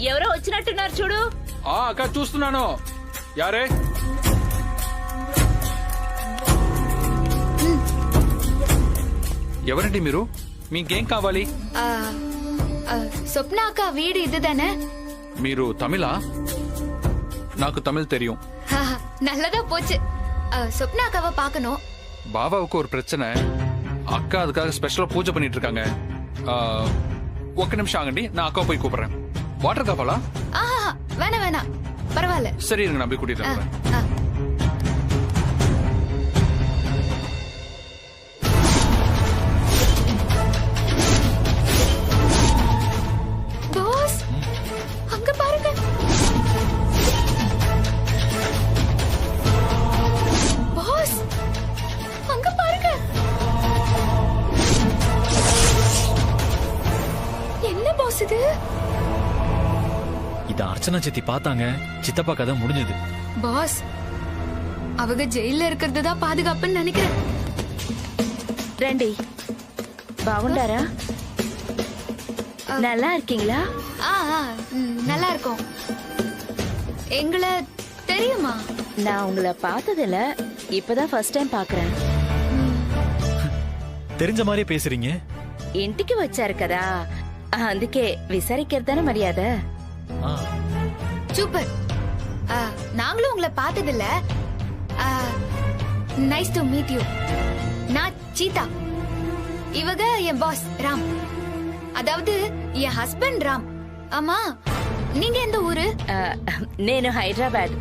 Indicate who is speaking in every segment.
Speaker 1: ఎవరో వచ్చినట్టున్నారు చూడు.
Speaker 2: అక్క చూస్తున్నాను. యారే? ఎవరండి మీరు? మీకేం కావాలి?
Speaker 3: சொப்னா அக்கா வீடு இதுதானே?
Speaker 2: మీరు తమిళా? నాకు తమిళ్ தெரியும்.
Speaker 3: நல்லதா போச்சு. சொப்னா அக்காவை பார்க்கணும்.
Speaker 2: பாபாவுக்கு ஒரு பிரச்சனை. அக்கா அதுக்காக ஸ்பெஷலா பூஜை பண்ணிட்டு இருக்காங்க. ஒக்க நிமிஷம் ஆகண்டி, நான் அக்கா போய் கூப்பிடுறேன். வாட்டர் காப்பாலா?
Speaker 3: வேணாம் வேணாம், பரவாயில்ல.
Speaker 2: சரி இருங்க, நான் போய் கூட்டிட்டு வரேன்.
Speaker 3: பாஸ், அங்க பாருங்க. பாஸ், அங்க பாருங்க. என்ன பாஸ் இது?
Speaker 4: இத அர்ச்சனா சித்தி பார்த்தாங்க. சித்தப்பா கதை முடிஞ்சது.
Speaker 3: பாஸ், அவங்க ஜெயில இருக்கிறது தான் பாதுகாப்புன்னு நினைக்கிறேன்.
Speaker 1: రండి. బాగుండారా? நல்லா இருக்கீங்களா?
Speaker 3: நல்லா இருக்கும். எங்களை தெரியுமா?
Speaker 1: நான் உங்களை பார்த்ததில்ல, இப்பதான் ஃபர்ஸ்ட் டைம் பாக்குறேன்.
Speaker 4: தெரிஞ்ச மாதிரியே பேசுறீங்க.
Speaker 1: ఇంటికి వచ్చారు కదా, అందుకే విసారిக்கிறதான மரியாதை.
Speaker 3: சூப்பர். நாங்களும் உங்களை பார்த்ததில்ல. Nice to meet you. நான் சீதா. இவங்க என் பாஸ் ராம், அதாவது என் ஹஸ்பண்ட் ராம். ஆமா, நீங்க எந்த ஊரு?
Speaker 1: నేను హైదరాబాద్.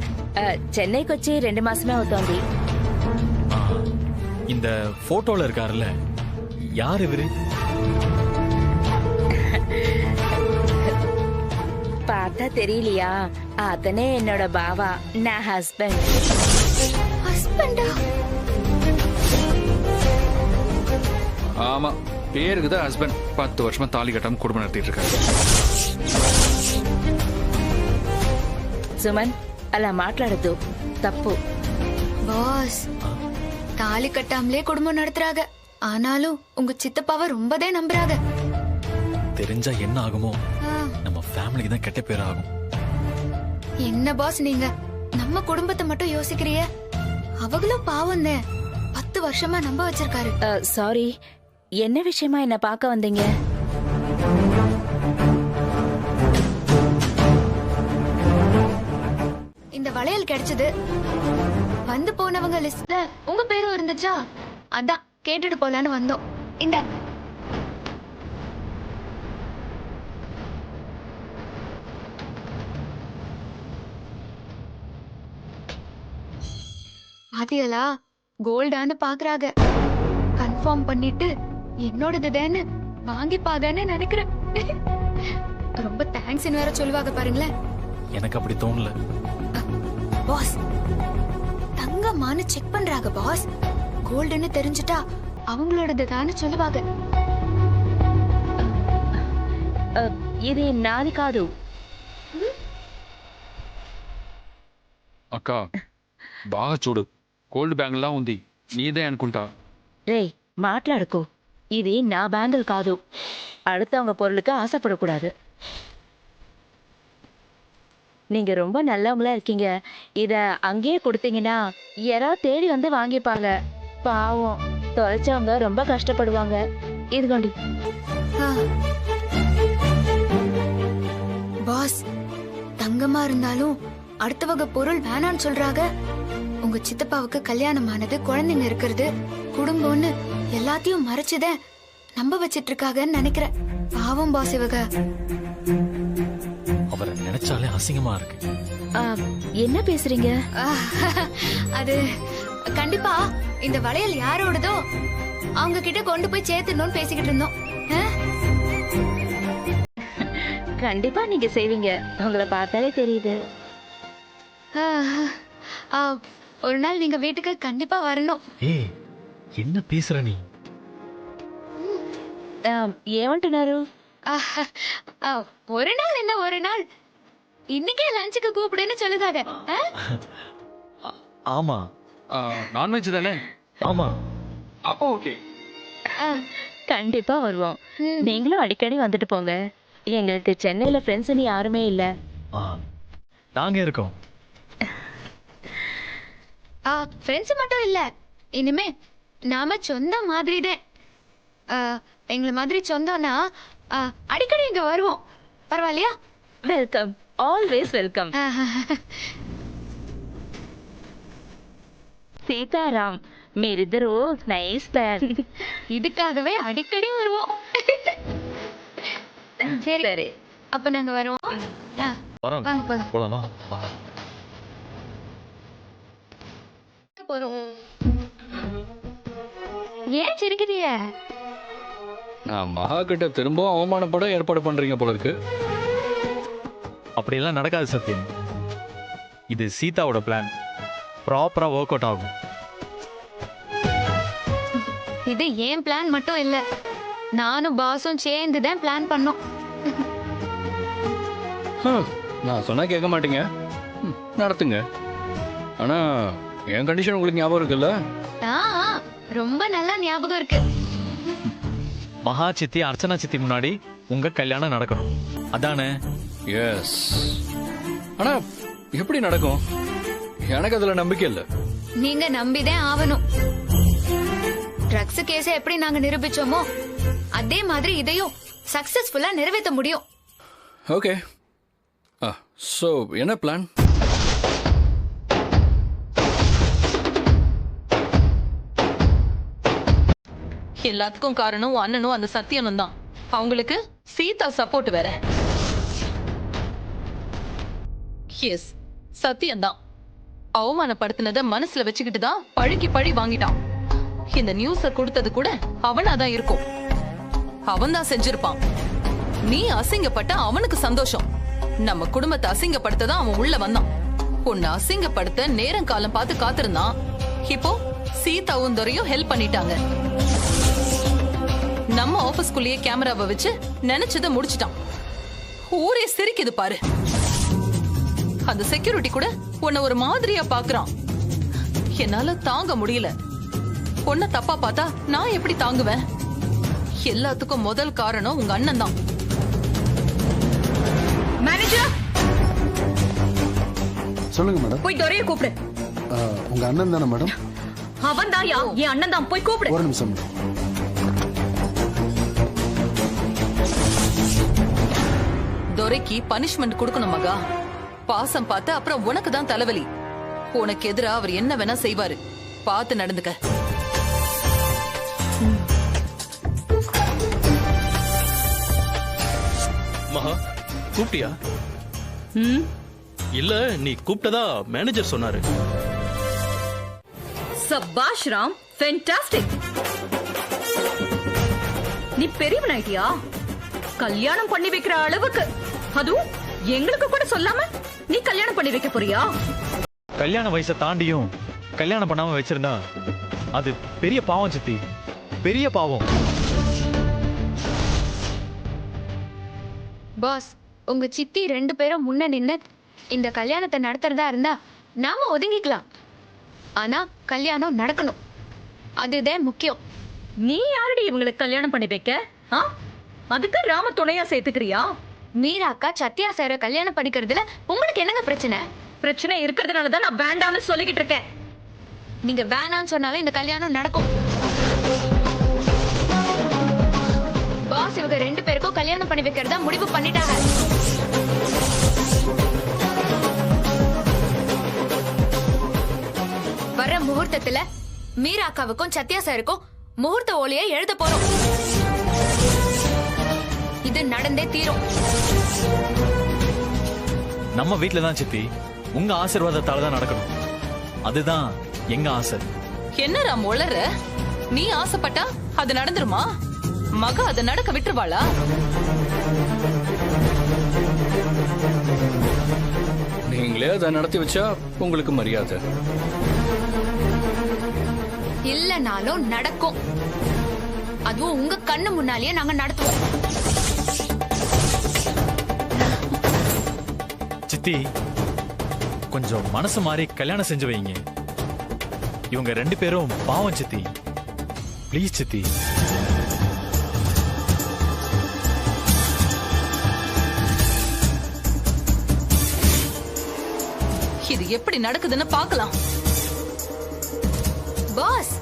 Speaker 1: చెన్నైకి వచ్చి 2 మాసమే అవుతోంది.
Speaker 4: இந்த போட்டோல இருக்காருல்ல, யார் இவரு?
Speaker 1: பார்த்தா தெரியலையா? அத்தனே என்னோட பாவா, நான் ஹஸ்பண்ட்.
Speaker 3: ஹஸ்பண்டா?
Speaker 2: ஆமா, பேருக்கு தான் ஹஸ்பண்ட். 10 வருஷமா தாலி கட்டாம குடும்பம் நடத்திட்டு இருக்காரு.
Speaker 1: సుమన్, అలా మాట్లాడద్దు, తప్పు.
Speaker 3: பாஸ், தாலி கட்டாமலே குடும்பம் நடத்துறாங்க. ஆனாலும் உங்க சித்தப்பாவை ரொம்பவே நம்புறாங்க.
Speaker 4: தெரிஞ்சா என்ன ஆகுமோ? நம்ம ஃபேமிலிக்கு தான் கெட்ட பேர் ஆகும்.
Speaker 3: என்ன பாஸ் நீங்க நம்ம குடும்பத்தை மட்டும் யோசிக்கிறீங்க? அவங்களும் பாவம் தான். 10 வருஷமா நம்ப வச்சிருக்காரு.
Speaker 1: சாரி, என்ன விஷயமா என்ன பார்க்க வந்தீங்க?
Speaker 3: இந்த வளையல் கிடைச்சது. வந்து போனவங்க லிஸ்ட்ல உங்க பேரும் இருந்துச்சா? அதான் கேட்டுட்டு போலான்னு வந்தோம். இந்த பாத்தியலா, கோல்டான்னு பாக்குறாங்க. கன்ஃபார்ம் பண்ணிட்டு என்னோடதுதான்னு வாங்கிப்பாங்கன்னு நினைக்கிறேன். ரொம்ப தேங்க்ஸ் வேற சொல்லுவாங்க பாருங்களேன்.
Speaker 4: எனக்கு அப்படி தோணல.
Speaker 3: பாஸ், தங்கமானு செக் பண்றாங்க பாஸ். கோல்டுன்னு தெரிஞ்சுட்டா அவங்களோடதுதான்னு சொல்லுவாங்க.
Speaker 1: ఇది నాది కాదు.
Speaker 2: అక్క బాగా చూడు, గోల్డ్ బ్యాంగిల్లా ఉంది. నీదే అనుకుంటా.
Speaker 1: రేయ్, మాట్లాడుకో. ఇది నా బ్యాంగిల్ కాదు. அடுத்தவங்க பொருளுக்கு ஆசைப்படக்கூடாது. நீங்க ரொம்ப நல்லவங்களா இருக்கீங்க. இத அங்கேயே கொடுத்தீங்கன்னா யாராவது தேடி வந்து வாங்கிப்பாங்க. பாவம், தொலைச்சவங்க ரொம்ப கஷ்டப்படுவாங்க. இது கொண்டு.
Speaker 3: பாஸ், தங்கமா இருந்தாலும் அடுத்தவங்க பொருள் வேணான்னு சொல்றாங்க. உங்க சித்தப்பாவுக்கு கல்யாணம் ஆனது, குழந்தைங்க இருக்கிறது, குடும்பம்னு எல்லாத்தையும் மறைச்சுத நம்ப வச்சிட்டு இருக்காங்கன்னு நினைக்கிறேன். பாவம் பாஸ் இவங்க.
Speaker 4: அவரை நினைச்சாலே அசிங்கமா இருக்கு.
Speaker 1: என்ன பேசுறீங்க?
Speaker 3: அது கண்டிப்பா இந்த வளையல் யாரோடதோ அவங்க கிட்ட கொண்டு போய் சேர்த்துடணும்னு பேசிக்கிட்டு இருந்தோம்.
Speaker 1: கண்டிப்பா நீங்க செய்வீங்க, உங்களை பார்த்தாலே தெரியுது.
Speaker 3: ஒரு நாள் நீங்க வீட்டுக்கு கண்டிப்பா வரணும்.
Speaker 4: ஏய், என்ன பேசுற நீ?
Speaker 1: ఏమంటున్నారు?
Speaker 3: ஒரு நாள் என்ன, ஒரு நாள் இன்னைக்கே லஞ்சுக்கு கூப்பிடுன்னு சொல்லுதாங்க.
Speaker 4: ஆமா.
Speaker 2: நான்வெஜ் தானே?
Speaker 4: ஆமா.
Speaker 2: அப்போ ஓகே.
Speaker 1: கண்டிப்பா வருவோம். நீங்களும் அடிக்கடி வந்துட்டு போங்க. எங்களுக்கு சென்னையில ஃப்ரெண்ட்ஸ்னு யாருமே இல்ல.
Speaker 4: ஆ, நாங்க இருக்கோம்.
Speaker 3: ஃப்ரெண்ட்ஸ் மட்டும் இல்ல, இனிமே நாம சொந்த மாதிரி தான். எங்களை மாதிரி சொந்தம்னா அடிக்கடி இங்க வருவோம். பரவாயில்லையா?
Speaker 1: Welcome, always welcome. சீதாராம், मेरे रोज நைஸ் பிளான்.
Speaker 3: இதுக்காகவே அடிக்கடி வருவோம். சரி சரி, அப்ப நாங்க வருவோம்.
Speaker 4: வரோம்.
Speaker 3: வாங்க போலாம்.
Speaker 4: போலாமா? வா.
Speaker 3: போறோம். ஏன் சிரிக்கிறீங்க?
Speaker 2: நான் மகா கிட்ட திரும்பவும் அவமானப்பட ஏற்பாடு பண்றீங்க போல இருக்கு.
Speaker 4: அப்படியெல்லாம் நடக்காது சத்யன். இது சீதாவோட பிளான். ப்ராப்பரா ஒர்க் அவுட் ஆகும்.
Speaker 3: இது ஏன் பிளான் மட்டும் இல்ல, நானும் பாஸும் சேர்ந்து தான் பிளான் பண்ணோம்.
Speaker 2: நான் சொன்னா கேட்க மாட்டீங்க. நடத்துங்க. ஆனா என் கண்டிஷன் உங்களுக்கு ஞாபகம் இருக்குல்ல?
Speaker 3: ரொம்ப நல்லா ஞாபகம் இருக்கு.
Speaker 4: மகா சித்தி அர்ச்சனா சித்தி முன்னாடி உங்க கல்யாணம் நடக்கணும், அதானே?
Speaker 2: எஸ். ஆனா எப்படி நடக்கும்? எனக்கு அதுல நம்பிக்கை இல்ல.
Speaker 3: நீங்க நம்பிதான் ஆவணும். ட்ரக்ஸ் கேஸை எப்படி நாங்க நிரூபிச்சோமோ அதே மாதிரி இதையும் சக்சஸ்ஃபுல்லா நிறைவேற்ற முடியும்.
Speaker 2: ஓகே. சோ என்ன பிளான்?
Speaker 5: எல்லாத்துக்கும் காரணம் அண்ணனும் அந்த சத்தியனும் தான். அவங்களுக்கு சீதா சப்போர்ட் வேற. எஸ், சத்தியம் தான் அவமானப்படுத்தினத மனசுல வச்சுக்கிட்டு தான் பழிக்கு பழி வாங்கிட்டான். இந்த நியூஸ கொடுத்தது கூட அவனாதான் இருக்கும். அவன் தான் செஞ்சிருப்பான். நீ அசிங்கப்பட்ட அவனுக்கு சந்தோஷம். நம்ம குடும்பத்தை அசிங்கப்படுத்ததான் அவன் உள்ள வந்தான். உன்னை அசிங்கப்படுத்த நேரம் காலம் பார்த்து காத்திருந்தான். இப்போ சீதாவும் துரையும் ஹெல்ப் பண்ணிட்டாங்க. நம்ம ஆபீஸ்க்குள்ளேயே கேமராவை வச்சு நினைச்சதை முடிச்சிட்டான். ஊரே சிரிக்குது பாரு. அந்த செக்யூரிட்டி கூட உன்னை ஒரு மாதிரியா பாக்குறான். என்னால தாங்க முடியல. உன்னை தப்பா பார்த்தா நான் எப்படி தாங்குவேன்? எல்லாத்துக்கும் முதல் காரணம் உங்க அண்ணன் தான். மேனேஜர்,
Speaker 6: சொல்லுங்க மேடம்.
Speaker 5: போய் துரைய கூப்பிடு.
Speaker 6: உங்க அண்ணன் தானே மேடம்?
Speaker 5: அவன் தான் என் அண்ணன் தான், போய் கூப்பிடு.
Speaker 6: ஒரு நிமிஷம் மேடம்.
Speaker 5: துரைக்கு பனிஷ்மெண்ட் கொடுக்கணும் மகா. பாசம் பார்த்து அப்புறம் உனக்கு தான் தலைவலி. உனக்கு எதிரா அவர் என்ன வேணா செய்வாரு. பார்த்து நடந்துக்க.
Speaker 7: மகா, கூப்பிட்டியா? இல்ல, நீ கூப்பிட்டதா மேனேஜர் சொன்னாரு.
Speaker 5: சபாஷ் ராம், ஃபேண்டாஸ்டிக். நீ பெரியவனாயிட்டியா? கல்யாணம் பண்ணி வைக்கிற அளவுக்கு, அதுவும் எங்களுக்கு கூட சொல்லாம நீ கல்யாணம் பண்ணி வைக்க போறியா?
Speaker 4: கல்யாண வயசை தாண்டியும் கல்யாணம் பண்ணாம வச்சிருந்தா அது பெரிய பாவம் சித்தி, பெரிய பாவம்.
Speaker 3: பாஸ், உங்க சித்தி 2 பேரும் முன்ன நின்னு இந்த கல்யாணத்தை நடத்துறதா இருந்தா நாம ஒதுங்கிக்கலாம். ஆனா கல்யாணம் நடக்கணும், அதுதான் முக்கியம்.
Speaker 5: நீ யாரடி இவங்களுக்கு கல்யாணம் பண்ணி வைக்க? அதுக்கு ராம துணையா சேர்த்துக்கிறியா?
Speaker 3: மீரா அக்கா சத்யா சார கல்யாணம் பண்ணிக்கிறதுல உங்களுக்கு என்னங்க பிரச்சனை?
Speaker 5: பிரச்சனை இருக்கிறதுனாலதான் நான் வேண்டாம்னு சொல்லிக்கிட்டு இருக்கேன்.
Speaker 3: நீங்க வேணாம்னு சொன்னாலும் இந்த கல்யாணம் நடக்கும். பாஸ், இவங்க 2 பேருக்கும் கல்யாணம் பண்ணி வைக்கிறதா முடிவு பண்ணிட்டாங்க. வர முகூர்த்தத்துல மீரா அக்காவுக்கும் சத்யா சாருக்கும் முகூர்த்த ஓலையை எழுத போறோம். இது நடந்தே தீரும்.
Speaker 4: நம்ம வீட்டுல தான் சித்தி, உங்க ஆசீர்வாதத்தால தான் நடக்கணும். அதுதான் எங்க ஆசை.
Speaker 5: என்ன ராம் உளற? நீ ஆசைப்பட்டா அது நடந்துருமா? மகா அதை நடக்க விட்டுருவாளா?
Speaker 2: நீங்களே அதை நடத்தி வச்சா உங்களுக்கு மரியாதை.
Speaker 3: இல்லனாலும் நடக்கும். அதுவும் உங்க கண்ணு முன்னாலேயே நாங்க நடத்துவோம்.
Speaker 4: சித்தி, கொஞ்சம் மனசு மாறி கல்யாணம் செஞ்சு வைங்க. இவங்க 2 பேரும் பாவம் சித்தி, ப்ளீஸ் சித்தி.
Speaker 5: இது எப்படி நடக்குதுன்னு பார்க்கலாம்.
Speaker 3: பாஸ்,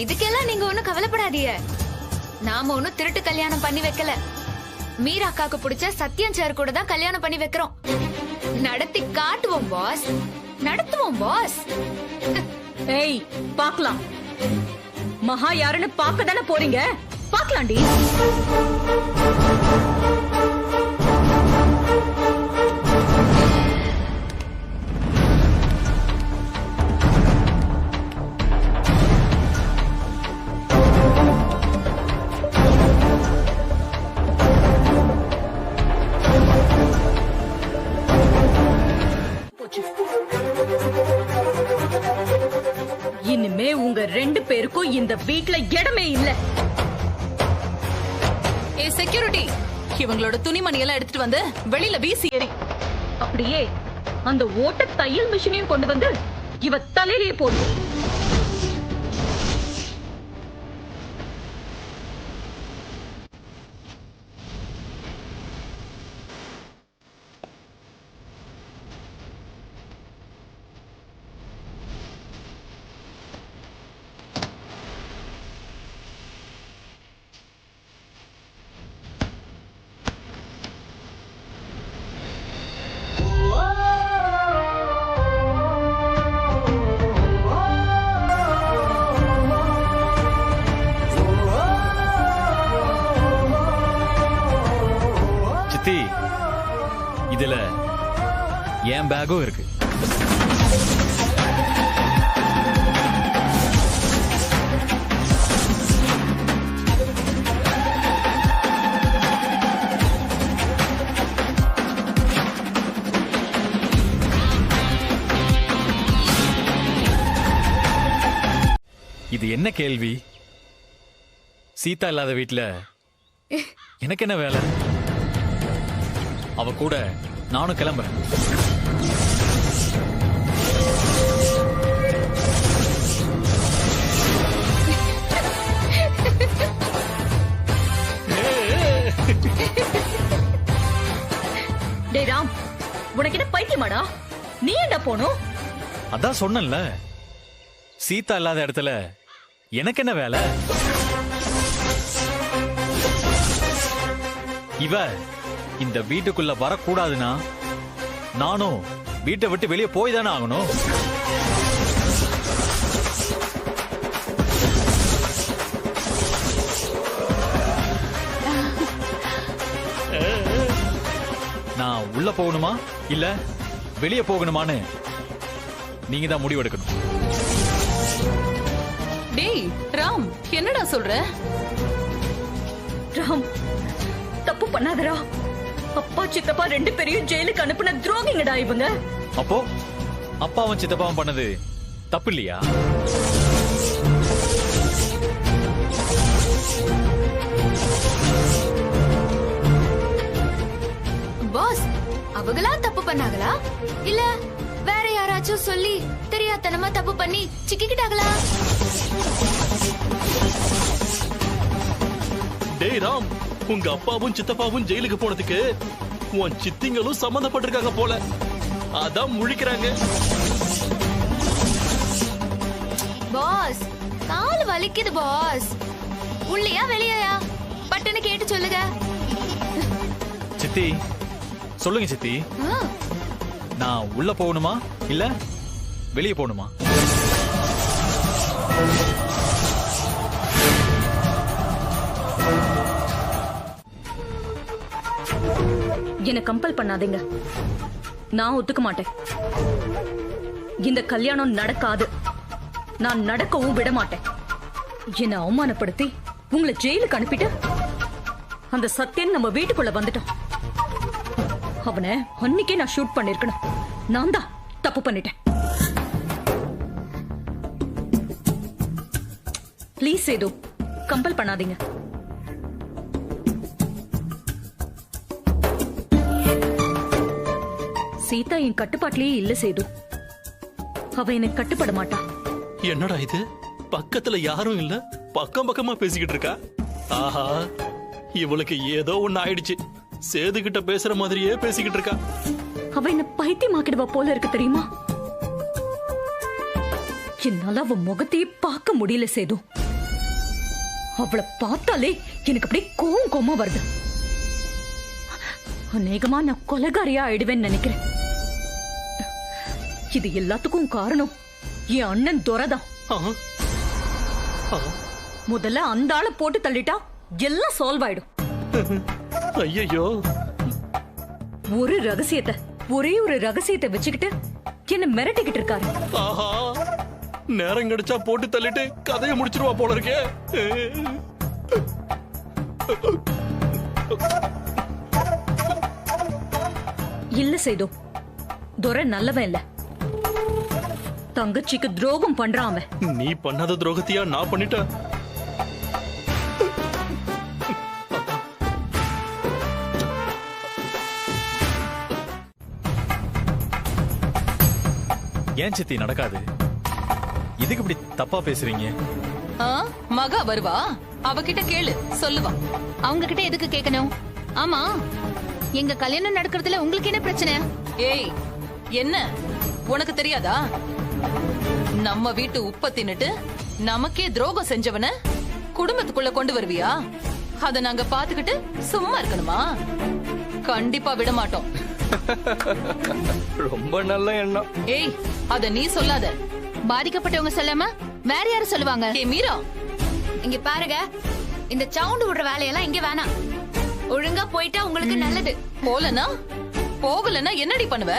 Speaker 3: இதுக்கெல்லாம் நீங்க ஒண்ணும் கவலைப்படாதீங்க. நாம ஒண்ணும் திருட்டு கல்யாணம் பண்ணி வைக்கல. மீரா அக்காக்கு பிடிச்ச சத்யன் சார் கூட தான் கல்யாணம் பண்ணி வைக்கிறோம். நடத்தி காட்டுவோம் பாஸ், நடத்துவோம் பாஸ்.
Speaker 8: ஏய், பார்க்கலாம். மகா யாருன்னு பார்க்க தானே போறீங்க, பார்க்கலாம்டி. இனிமே உங்க 2 பேருக்கும் இந்த வீட்ல இடமே இல்ல.
Speaker 5: ஏ செக்யூரிட்டி, இவங்களோட துணிமணி எல்லாம் எடுத்துட்டு வந்து வெளியில வீசி எறி.
Speaker 8: அப்படியே அந்த ஓட்ட தையல் மிஷினையும் கொண்டு வந்து இவ தலையிலேயே போடு.
Speaker 4: சித்தி, இதுல என் பேக்கும் இருக்கு. இது என்ன கேள்வி? சீதா இல்லாத வீட்ல எனக்கு என்ன வேலை? அவ கூட நானும் கிளம்புறேன்.
Speaker 8: டேய் ராம், உனக்கு என்ன பைத்தியமாடா? நீ என்ன போனும்?
Speaker 4: அதான் சொன்னேன்ல, சீதா இல்லாத இடத்துல எனக்கு என்ன வேலை? இவ இந்த வீட்டுக்குள்ள வரக்கூடாதுன்னா நானும் வீட்டை விட்டு வெளியே போய் தானே ஆகணும். நான் உள்ள போகணுமா இல்ல வெளியே போகணுமான்னு நீங்க தான் முடிவெடுக்கணும்.
Speaker 5: டேய் ராம், என்னடா சொல்ற?
Speaker 8: ராம், தப்பு பண்ணாதடா. அப்பா சித்தப்பா 2 பேரையும் ஜெயிலுக்கு அனுப்புன துரோகிங்கடா இவங்க.
Speaker 4: அப்போ அப்பாவும் சித்தப்பாவும் பண்ணது தப்பு இல்லையா?
Speaker 3: பாஸ், அவங்களா தப்பு பண்ணாங்களா இல்ல வேற யாராச்சும் சொல்லி தெரியாதனமா தப்பு பண்ணி சிக்கிக்கிட்டாங்களா?
Speaker 7: டேய் ராம், உங்க அப்பாவும் சித்தப்பாவும் ஜெயிலுக்கு போனதுக்கு உன் சித்திங்களும் சம்மந்தப்பட்டிருக்காங்க போல. அதான் முழிக்கிறாங்க.
Speaker 3: பாஸ், கால் வலிக்குது பாஸ். உள்ளையா வெளியா பட்டுன்னு கேட்டு சொல்லுங்க.
Speaker 4: சித்தி, சொல்லுங்க சித்தி,
Speaker 3: ஆ,
Speaker 4: நான் உள்ள போகணுமா இல்ல வெளியே போகணுமா?
Speaker 8: என்ன கம்பல் பண்ணாதீங்க. நான் ஒத்துக்க மாட்டேன். இந்த கல்யாணம் நடக்காது. நான் நடக்கவும் விட மாட்டேன். என்ன அவமானப்படுத்தி உங்களை ஜெயிலுக்கு அனுப்பிட்டு அந்த சத்யன் நம்ம வீட்டுக்குள்ள வந்துட்டான். அவனை அன்னைக்கே நான் ஷூட் பண்ணிருக்கணும். நான் தான் தப்பு பண்ணிட்டேன். ப்ளீஸ் சேது, கம்பல் பண்ணாதீங்க. சீதா என் கட்டுப்பாட்டிலேயே இல்ல சேது. அவ எனக்கு கட்டுப்பட மாட்டா.
Speaker 7: என்னடா இது, பக்கத்துல யாரும் இல்ல, பக்கம் பக்கமா பேசிக்கிட்டு இருக்கா. ஆஹா, இவளுக்கு ஏதோ ஒண்ணு ஆயிடுச்சு. சேது கிட்ட பேசுற மாதிரியே பேசிக்கிட்டு இருக்கா.
Speaker 8: அவ என்ன பைத்தியமாக்கிடுவா போல இருக்கு தெரியுமா? என்னால அவ முகத்தையே பார்க்க முடியல சேது. அவளை பார்த்தாலே எனக்கு அப்படியே கோவம் கோவமா வருது. அநேகமா நான் கொலைகாரியா ஆயிடுவேன்னு நினைக்கிறேன். இது எல்லாத்துக்கும் காரணம் என் அண்ணன் துரைதான். முதல்ல அந்த ஆளை போட்டு தள்ளிட்டா எல்லாம் சால்வ் ஆயிடும்.
Speaker 7: ஐயோ,
Speaker 8: ஒரு ரகசியத்தை, ஒரே ஒரு ரகசியத்தை வச்சுக்கிட்டு என்ன மிரட்டிக்கிட்டு இருக்காரு.
Speaker 7: ஆஹா, நேரம் கிடைச்சா போட்டு தள்ளிட்டு கதையை முடிச்சிருவா போல இருக்கே.
Speaker 8: இல்ல சேது, துரை நல்லவன் இல்ல. தங்கச்சிக்கு துரோகம் பண்றான் அவன்.
Speaker 7: நீ பண்ணாத துரோகத்தையா நான் பண்ணிட்டேன்.
Speaker 4: ஏன் சித்தி நடக்காது? இதுக்கு இப்படி தப்பா பேசுறீங்க?
Speaker 5: மகா வருவா, அவகிட்ட கேளு, சொல்லுவா.
Speaker 3: அவங்க கிட்ட எதுக்கு கேட்கணும்? ஆமா, எங்க கல்யாணம் நடக்கிறதுல உங்களுக்கு என்ன பிரச்சனை?
Speaker 5: ஏய், என்ன உனக்கு தெரியாதா? நம்ம வீட்டு உப்ப தின்னுட்டு நமக்கே துரோகம் செஞ்சவன குடும்பத்துக்குள்ள கொண்டு வருவியா? அத நாங்க பாத்துக்கிட்டு சும்மா இருக்கணுமா? கண்டிப்பா விட மாட்டோம்.
Speaker 2: ரொம்ப நல்ல எண்ணம்.
Speaker 5: ஏய், அத நீ சொல்லாத.
Speaker 3: பாதிக்கப்பட்டவங்க சொல்லாம வேற யாரு சொல்லுவாங்க?
Speaker 5: ஏய் மீரா,
Speaker 3: இங்க பாருங்க, இந்த சவுண்ட் விடுற வேலையெல்லாம் இங்க வேணாம். ஒழுங்கா போயிட்டா உங்களுக்கு நல்லது.
Speaker 5: போகலன்னா என்னடி பண்ணுவ?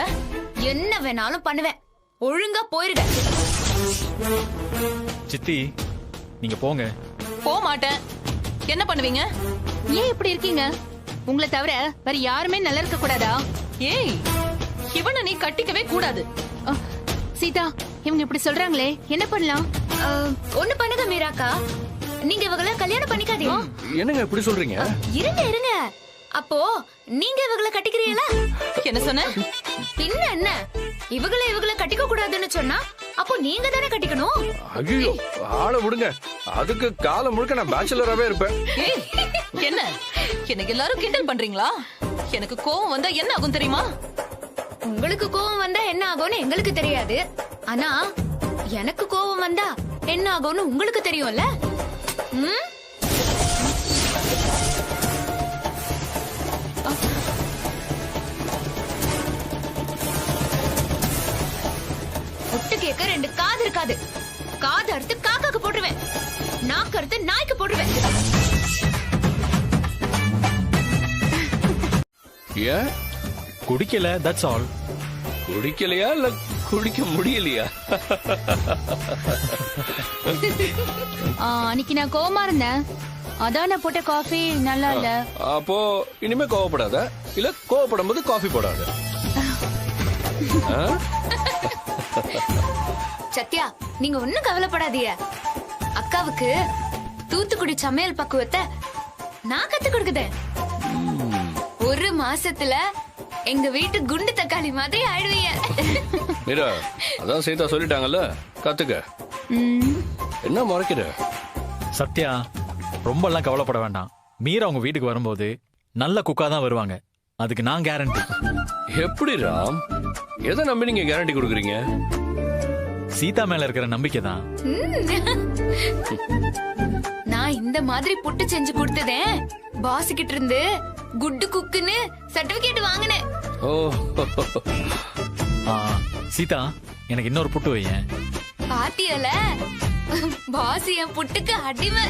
Speaker 3: என்ன வேணாலும் பண்ணுவேன். ஒழுங்கா போயிருங்க.
Speaker 4: சித்தி நீங்க போங்க.
Speaker 5: போக மாட்டேன். என்ன பண்ணுவீங்க?
Speaker 3: ஏன் இப்படி இருக்கீங்க? உங்களை தவிர வேற யாருமே நல்லா இருக்க கூடாதா?
Speaker 5: ஏய், இவனை நீ கட்டிக்கவே கூடாது.
Speaker 3: சீதா, இவங்க இப்படி சொல்றாங்களே, என்ன பண்ணலாம்? ஒண்ணு பண்ணுங்க மீராக்கா, நீங்க இவங்கள கல்யாணம் பண்ணிக்காதீங்க.
Speaker 2: என்னங்க இப்படி சொல்றீங்க?
Speaker 3: இருங்க இருங்க, அப்போ நீங்க இவங்கள கட்டிக்கிறீங்களா?
Speaker 5: என்ன சொன்ன?
Speaker 3: பின்ன என்ன, இவங்கள கட்டிக்க கூடாதுன்னு சொன்னா அப்போ நீங்க தானே கட்டிக்கணும்.
Speaker 2: ஐயோ, ஆள விடுங்க. அதுக்கு காலம் முழுக்க நான் பேச்சுலராவே இருப்பேன்.
Speaker 5: ஏய், என்ன எனக்கு எல்லாரும் கிண்டல் பண்றீங்களா? எனக்கு கோவம் வந்தா என்ன ஆகும் தெரியுமா?
Speaker 3: உங்களுக்கு கோவம் வந்தா என்ன ஆகும்னு எங்களுக்கு தெரியாது, ஆனா எனக்கு கோவம் வந்தா என்ன ஆகும்னு உங்களுக்கு தெரியும்ல. ஒட்டு கேட்க ரெண்டு காது இருக்காது. காது அறுத்து காக்காக்கு போட்டுருவேன், நாக்கு அறுத்து நாய்க்கு போட்டுருவேன்.
Speaker 2: ஏன்
Speaker 4: குடிக்கல, தட்ஸ் ஆல்.
Speaker 2: குடிக்கலையா இல்ல குடிக்க முடியலையா?
Speaker 3: அன்னைக்கு நான் கோவமா இருந்தேன், அதான் நான் போட்ட காஃபி நல்லா இல்ல.
Speaker 2: அப்போ இனிமே கோவப்படாத, இல்ல கோவப்படும் போது காஃபி போடாத.
Speaker 3: சத்யா, நீங்க ஒண்ணும் கவலைப்படாதீங்க. அக்காவுக்கு தூத்துக்குடி சமையல் பக்குவத்தை நான் கத்து கொடுக்குதேன். ஒரு மாசத்துல எங்க வீட்டு குண்டு தக்காளி மாதிரி ஆயிடுவீங்க.
Speaker 2: மீரா, அதான் சீதா சொல்லிட்டாங்கல்ல, கத்துக்க. என்ன மறைக்கிற?
Speaker 4: சத்யா, ரொம்ப எல்லாம் கவலைப்பட வேண்டாம். மீரா உங்க வீட்டுக்கு வரும்போது நல்ல குக்கா தான் வருவாங்க. அதுக்கு நான் கேரண்டி.
Speaker 2: எப்படி ராம், எதை நம்பி நீங்க கேரண்டி கொடுக்குறீங்க?
Speaker 4: சீதா மேல இருக்கிற நம்பிக்கை தான்.
Speaker 3: நான் இந்த மாதிரி புட்டு செஞ்சு கொடுத்ததே பாஸ் கிட்ட இருந்து குட்டு குக்குன்னு சர்டிபிகேட் வாங்கினேன்.
Speaker 2: ஓ,
Speaker 4: சீதா, எனக்கு இன்னொரு புட்டு வையேன்.
Speaker 3: பாத்தியல, பாஸ் என் புட்டுக்கு அடிமை.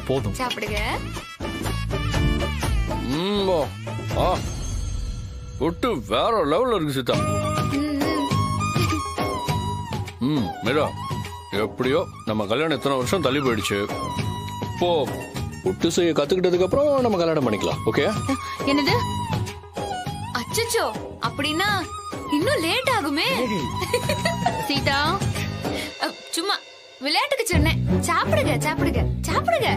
Speaker 4: போதும்,
Speaker 3: சாப்பிடுங்க.
Speaker 2: புட்டு வேற லெவல்ல இருக்கு சீதா. மீரா, எப்படியோ நம்ம கல்யாணம் இத்தனை வருஷம் தள்ளி போயிடுச்சு. இப்போ புட்டு செய்ய கத்துக்கிட்டதுக்கு அப்புறம் நம்ம கல்யாணம் பண்ணிக்கலாம். ஓகே?
Speaker 3: என்னது? அச்சச்சோ, அப்படின்னா இன்னும் லேட் ஆகுமே. சீதா, சும்மா விளையாட்டுக்கு சொன்னேன். சாப்பிடுங்க சாப்பிடுங்க சாப்பிடுங்க.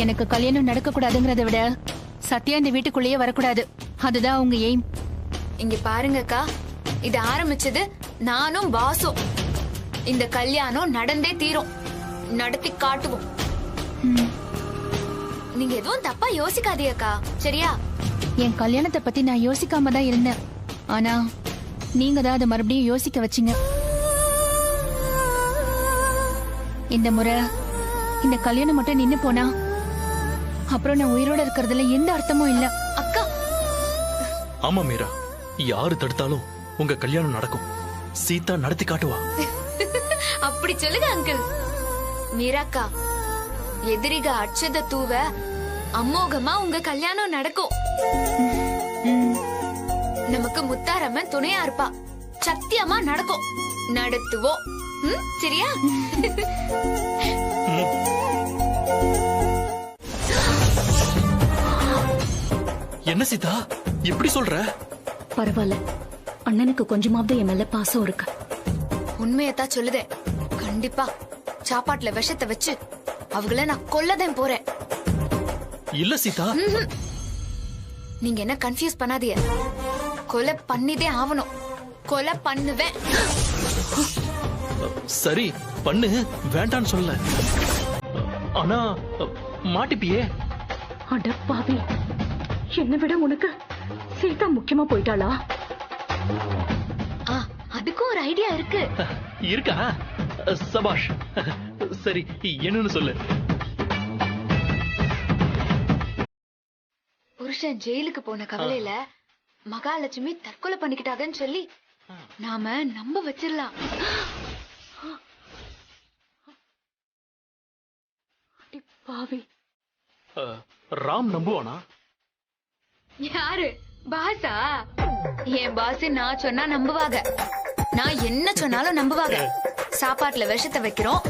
Speaker 3: எனக்கு கல்யாணம் நடக்க கூடாதுங்கறத விட சத்யா இந்த வீட்டுக்குள்ளேயே வரக்கூடாது, அதுதான் அவங்க எய்ம். இங்க பாருங்கக்கா, இது ஆரம்பிச்சது நானும் பாசும். இந்த கல்யாணம் நடந்தே தீரும், நடத்தி காட்டுவோம். நீங்க எதுவும் தப்பா யோசிக்காதீங்கக்கா, சரியா?
Speaker 9: என் கல்யாணத்தை பத்தி நான் யோசிக்காம தான் இருந்தேன். ஆனா நீங்க தான் அதை மறுபடியும் யோசிக்க வச்சீங்க. இந்த முறை இந்த கல்யாணம் மட்டும் நின்னு போனா அப்புறம் நான் உயிரோட இருக்கிறதுல எந்த அர்த்தமும் இல்ல.
Speaker 3: அக்கா,
Speaker 7: ஆமா மீரா, யாரு தடுத்தாலும் உங்க கல்யாணம் நடக்கும். சீதா நடத்தி காட்டுவா.
Speaker 3: அப்படி சொல்லுங்க அங்கிள். மீராக்கா, எதிரிக அட்சத தூவ அமோகமா உங்க கல்யாணம் நடக்கும். நமக்கு முத்தாரம்மன் துணையா இருப்பா. சத்தியமா நடக்கும். நடத்துவோம். சரியா?
Speaker 7: என்ன சீதா இப்படி சொல்ற?
Speaker 8: பரவாயில்ல, அண்ணனுக்கு கொஞ்சமாவது என் மேல பாசம் இருக்கு.
Speaker 3: உண்மையத்தான் சொல்லுதே. கண்டிப்பா சாப்பாட்டுல விஷத்தை வச்சு அவங்கள நான் கொல்லதான் போறேன்.
Speaker 7: இல்ல சீதா.
Speaker 3: நீங்க என்ன கன்ஃபியூஸ் பண்ணாதீங்க. கொலை பண்ணிதே ஆவணும். கொலை பண்ணுவேன்.
Speaker 7: சரி பண்ணு, வேண்டான்னு சொல்லல. ஆனா மாட்டிப்பியே.
Speaker 8: அட பாவி, என்னை விட உனக்கு சீதா முக்கியமா போயிட்டாளா?
Speaker 3: அதுக்கும் ஒரு ஐடியா இருக்கு.
Speaker 7: இருக்கா? சபாஷ். சரி, என்னன்னு சொல்லு.
Speaker 3: புருஷன் ஜெயிலுக்கு போன கவலையில மகாலட்சுமி தற்கொலை பண்ணிக்கிட்டாங்கன்னு சொல்லி நாம நம்ப வச்சிடலாம்.
Speaker 8: பாவி,
Speaker 7: ராம் நம்புவானா?
Speaker 3: யாரு? பாசா? என் பாஸ் நான் சொன்னா நம்புவாங்க. நான் என்ன சொன்னாலும் நம்புவாங்க. சாப்பாட்டுல விஷத்தை வைக்கிறோம்,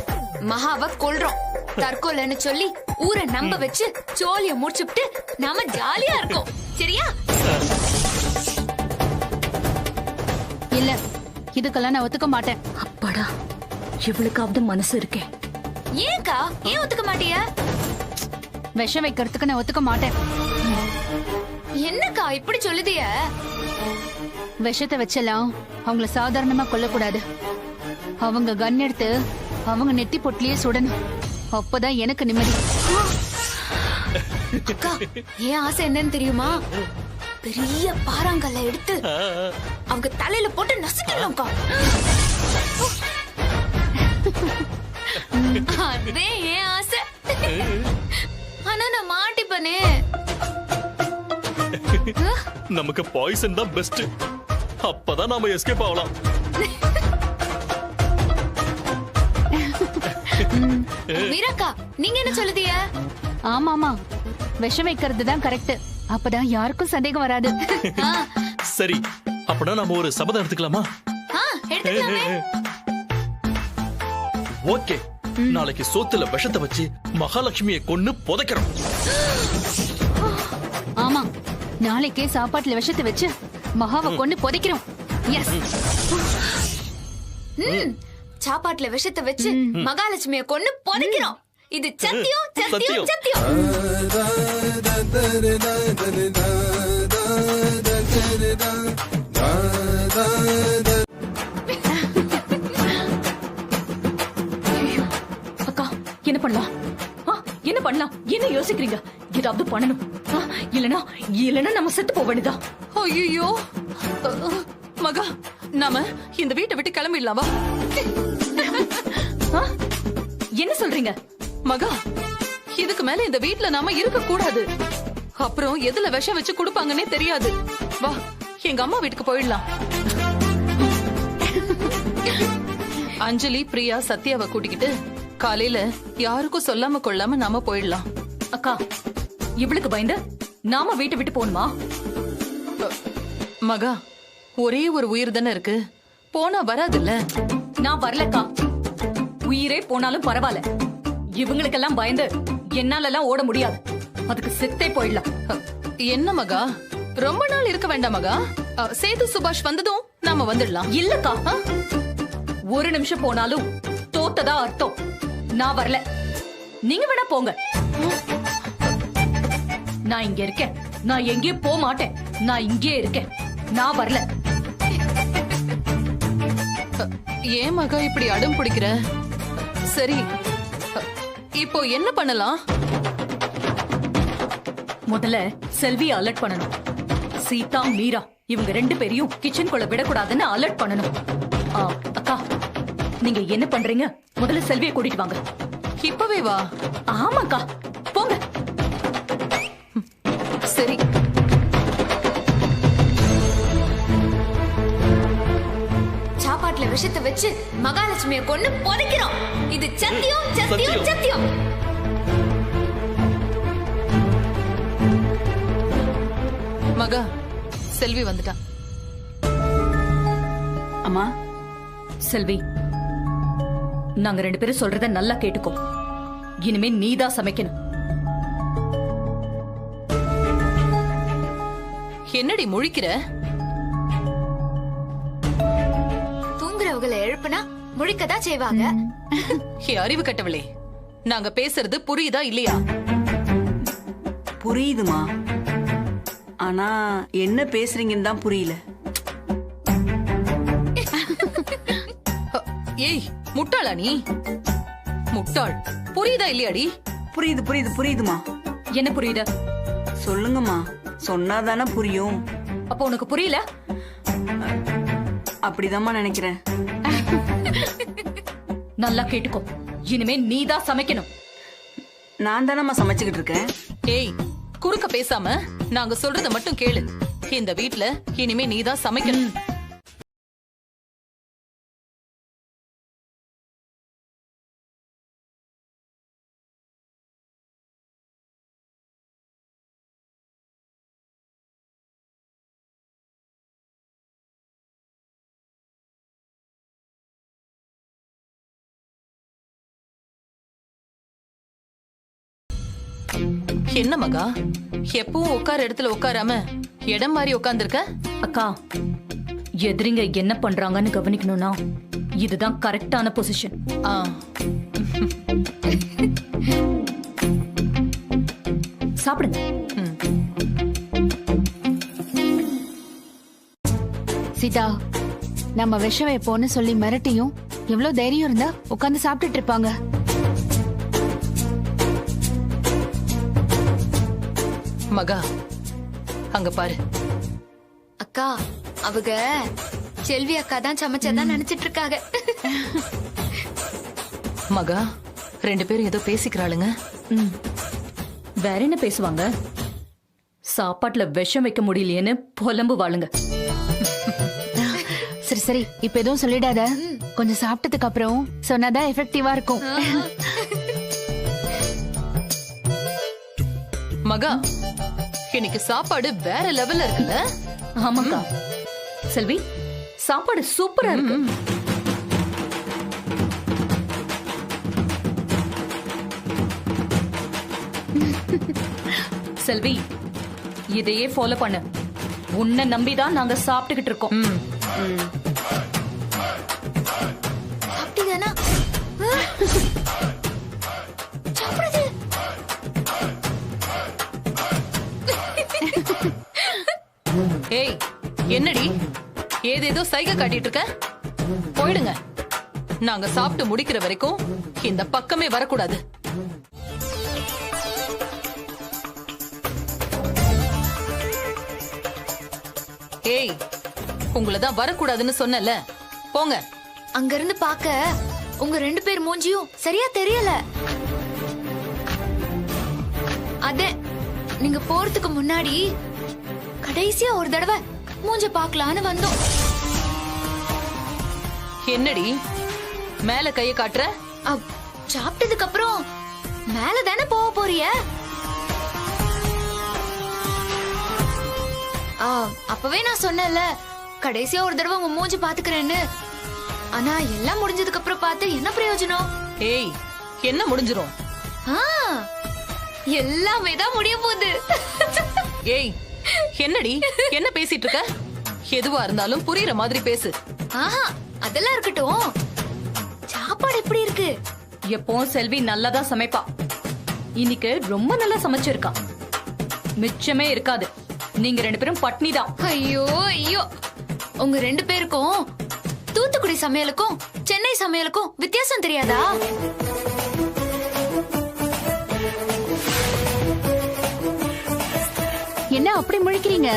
Speaker 3: மகாவை கொல்றோம், தற்கொலைன்னு சொல்லி ஊரை நம்ப வச்சு சோழிய முடிச்சுட்டு நாம ஜாலியா இருக்கோம். சரியா?
Speaker 9: இல்ல, இதுக்கெல்லாம் நான் ஒத்துக்க மாட்டேன்.
Speaker 8: அப்பாடா, இவளுக்காவது மனசு இருக்கே.
Speaker 3: ஏன்க்கா, ஏன் ஒத்துக்க மாட்டிய?
Speaker 9: விஷம் வைக்கிறதுக்கு நான் ஒத்துக்க மாட்டேன்.
Speaker 3: என்னக்கா இப்படி சொல்லுதிய?
Speaker 9: விஷத்தை வச்செல்லாம் அவங்கள சாதாரணமா கொல்லக்கூடாது. அவங்க கன் எடுத்து அவங்க நெத்தி பொட்டிலேயே சுடணும். அப்பதான் எனக்கு நிம்மதி.
Speaker 3: அக்கா, என் ஆசை என்னன்னு தெரியுமா? பெரிய பாறாங்கல்ல எடுத்து அவங்க தலையில போட்டு நசுக்கிடலாம்க்கா. அதே என் ஆசை. ஆனா நான் மாட்டிப்பனே.
Speaker 7: நமக்கு பாய்சன் தான் பெஸ்ட். அப்பதான் நாம எஸ்கேப் ஆகலாம்.
Speaker 3: மீராக்கா, நீங்க என்ன சொல்லுதிய?
Speaker 9: ஆமாமா, விஷம் வைக்கிறது தான் கரெக்ட். அப்பதான் யாருக்கும் சந்தேகம் வராது.
Speaker 7: சரி, அப்பனா நாம ஒரு சபதம் எடுத்துக்கலாமா?
Speaker 3: எடுத்துக்கலாமே.
Speaker 7: ஓகே, நாளைக்கு சோத்துல விஷத்தை வச்சு மகாலட்சுமியை கொன்னு புதைக்கிறோம்.
Speaker 9: ஆமா, நாளைக்கே சாப்பாட்டுல விஷத்தை வச்சு மகாவை கொண்டு புதைக்கிறோம். எஸ்.
Speaker 3: சாப்பாட்டுல விஷத்தை வச்சு மகாலட்சுமியை கொன்னு புதைக்கிறோம். இது சத்தியம், சத்தியம், சத்தியம்.
Speaker 8: அக்கா, என்ன பண்ணலாம்? என்ன பண்ணலாம்? என்ன யோசிக்கிறீங்க? ஏதாவது பண்ணணும். இல்லனா நம்ம செத்து போக வேண்டியதா?
Speaker 5: ஐயோ மகா, நாம இந்த வீட்டை விட்டு கிளம்பிடலாம் வா.
Speaker 8: என்ன சொல்றீங்க?
Speaker 5: மகா, இதுக்கு மேல இந்த வீட்ல நாம இருக்க கூடாது. அப்புறம் எதுல விஷம் வச்சு கொடுப்பாங்கன்னே தெரியாது. வா, எங்க அம்மா வீட்டுக்கு போயிடலாம். அஞ்சலி, பிரியா, சத்யாவை கூட்டிக்கிட்டு காலையில யாருக்கும் சொல்லாம கொள்ளாம நாம போயிடலாம்.
Speaker 8: அக்கா, இவளுக்கு பயந்து நாம வீட்டை விட்டு போகணுமா?
Speaker 5: மகா, ஒரே ஒரு உயிர் தானே இருக்கு, போனா வராதுல்ல.
Speaker 8: நான் வரலக்கா. உயிரே போனாலும் பரவாயில்ல. இவங்களுக்கெல்லாம் பயந்து என்னாலெல்லாம் ஓட முடியாது. அதுக்கு செத்தே போயிடலாம்.
Speaker 5: என்ன மகா, ரொம்ப நாள் இருக்க வேண்டாம் மகா. சேது சுபாஷ் வந்ததும் நாம வந்துடலாம்.
Speaker 8: இல்லக்கா, ஒரு நிமிஷம் போனாலும் தோத்ததா அர்த்தம். நான் வரல. நீங்க வேணா போங்க. நான் இங்க இருக்கேன். நான் எங்கேயும் போக மாட்டேன். நான் இங்கே இருக்கேன். நான் வரல.
Speaker 5: ஏன் மகா இப்படி அடம் பிடிக்கிற? சரி, இப்போ என்ன பண்ணலாம்?
Speaker 8: முதல்ல செல்வியை அலர்ட் பண்ணணும். சீதா மீரா இவங்க 2 பேரையும் கிச்சனுக்குள்ள விடக்கூடாதுன்னு அலர்ட் பண்ணணும். அக்கா நீங்க என்ன பண்றீங்க? முதல்ல செல்வியை கூட்டிட்டு வாங்க.
Speaker 5: இப்பவே வா.
Speaker 8: ஆமாக்கா போங்க.
Speaker 5: சரி.
Speaker 3: சாப்பாட்டுல விஷத்தை வச்சு மகாலட்சுமியை கொண்டு புதைக்கிறோம். இது சத்தியம் சத்தியம் சத்தியம்.
Speaker 5: மகா, செல்வி வந்துட்டா.
Speaker 10: அம்மா
Speaker 8: செல்வி, நாங்க 2 பேரும் சொல்றத நல்லா கேட்டுக்கோ. இனிமே நீதான் சமைக்கணும்.
Speaker 5: என்னடி முழிக்கிற?
Speaker 3: தூங்குறவங்களை எழுப்புனா முழிக்கதான் செய்வாங்க.
Speaker 5: அறிவு கட்டவளே, நாங்க பேசுறது புரியுதா இல்லையா?
Speaker 10: புரியுதுமா, ஆனா என்ன பேசுறீங்கன்னு தான் புரியல.
Speaker 5: ஏய் முட்டாளா நீ? முட்டாள். புரியுதா இல்லையாடி?
Speaker 10: புரியுது புரியுது புரியுதுமா.
Speaker 8: என்ன புரியுது?
Speaker 10: சொல்லுங்கம்மா, சொன்னாதானே புரியும்.
Speaker 8: அப்போ உனக்கு புரியல?
Speaker 10: அப்படிதாம்மா நினைக்கிறேன்.
Speaker 8: நல்லா கேட்டுக்கோ. இனிமே நீதான் சமைக்கணும்.
Speaker 10: நான் தானம்மா சமைச்சுக்கிட்டு இருக்கேன்.
Speaker 5: ஏய், குறுக்க பேசாம நாங்க சொல்றத மட்டும் கேளு. இந்த வீட்ல இனிமே நீதான் சமைக்கணும். என்ன மகா, எப்பவும் உட்கார இடத்துல உட்காராம இடம் மாறி உட்கார்ந்துருக்க?
Speaker 8: அக்கா, எதிரிங்க என்ன பண்றாங்கன்னு கவனிக்கணும்னா இதுதான் கரெக்டான பொசிஷன். சாப்பிடுங்க.
Speaker 9: சீதா, நம்ம விஷம் வைப்போன்னு சொல்லி மிரட்டியும் எவ்வளவு தைரியம் இருந்தா உட்கார்ந்து சாப்பிட்டுட்டு இருப்பாங்க.
Speaker 5: மகா, அங்க பாரு.
Speaker 3: அக்கா, அவங்க செல்வி அக்கா தான் சமைச்சதான் நினைச்சிட்டு இருக்காங்க.
Speaker 5: மகா, 2 பேரும் ஏதோ பேசிக்கிறாளுங்க.
Speaker 8: வேற என்ன பேசுவாங்க? சாப்பாட்டுல விஷம் வைக்க முடியலையேன்னு புலம்பு வாழுங்க.
Speaker 9: சரி சரி, இப்ப எதுவும் சொல்லிடாத. கொஞ்சம் சாப்பிட்டதுக்கு அப்புறம் சொன்னாதான் எஃபெக்டிவா இருக்கும்.
Speaker 5: மகா, இன்னைக்கு சாப்பாடு வேற லெவல்ல இருக்குல்ல?
Speaker 8: ஆமாக்கா. செல்வி, சாப்பாடு சூப்பரா இருக்கு. செல்வி, இதையே ஃபாலோ பண்ணு. உன்னை நம்பிதான் நாங்க சாப்பிட்டுக்கிட்டு இருக்கோம்.
Speaker 3: சாப்பிட்டீங்கன்னா சாப்பிடுது.
Speaker 5: ஏய், என்னடி ஏதேதோ சைகை காட்டிட்டு இருக்க? போயிடுங்க. நாங்க சாப்பிட்டு முடிக்கிற வரைக்கும் இந்த பக்கமே வரக்கூடாது. ஏய், உங்களதான் வரக்கூடாதுன்னு சொன்னல, போங்க.
Speaker 3: அங்க இருந்து பாக்க உங்க 2 பேர் மூஞ்சியும் சரியா தெரியல. அதே நீங்க போறதுக்கு முன்னாடி கடைசியா ஒரு தடவை மூஞ்ச பாக்கலான்னு வந்தோம்.
Speaker 5: என்னடி மேல கைய காட்டுற?
Speaker 3: சாப்பிட்டதுக்கு அப்புறம் மேல தானே போக போறிய? அப்பவே நான் சொன்னேன்ல, கடைசியா ஒரு தடவை உங்க மூஞ்சி பாத்துக்கிறேன்னு. ஆனா எல்லாம் முடிஞ்சதுக்கு அப்புறம் பார்த்து என்ன பிரயோஜனம்?
Speaker 5: ஏய், என்ன முடிஞ்சிரும்?
Speaker 3: எல்லாமே தான் முடிய போகுது.
Speaker 5: ஏய், என்னடி என்ன பேசிட்டு இருக்க? எதுவா இருந்தாலும் புரியுற மாதிரி பேசு.
Speaker 3: ஆஹா, அதெல்லாம் இருக்கட்டும். சாப்பாடு எப்படி இருக்கு?
Speaker 8: எப்பவும் செல்வி நல்லாதான் சமைப்பா. இன்னைக்கு ரொம்ப நல்லா சமைச்சிருக்கா. மிச்சமே இருக்காது. நீங்க 2 பேரும் பட்னி தான்.
Speaker 3: ஐயோ ஐயோ, உங்க 2 பேருக்கும் தூத்துக்குடி சமையலுக்கும் சென்னை சமையலுக்கும் வித்தியாசம் தெரியாதா?
Speaker 9: என்ன அப்படி முழிக்கிறீங்க?